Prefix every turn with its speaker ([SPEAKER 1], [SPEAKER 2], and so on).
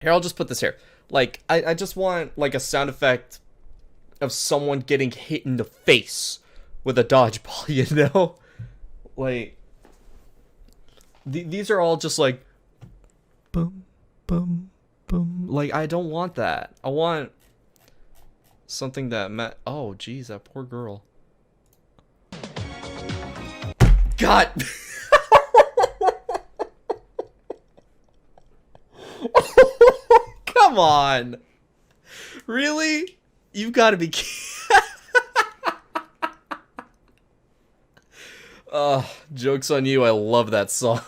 [SPEAKER 1] Here, I'll just put this here. Like, I just want, like, a sound effect of someone getting hit in the face with a dodgeball, you know? Like, these are all just like, boom, boom, boom. Like, I don't want that. I want something that oh, jeez, that poor girl. God! Come on! Really? You've got to be joke's on you, I love that song.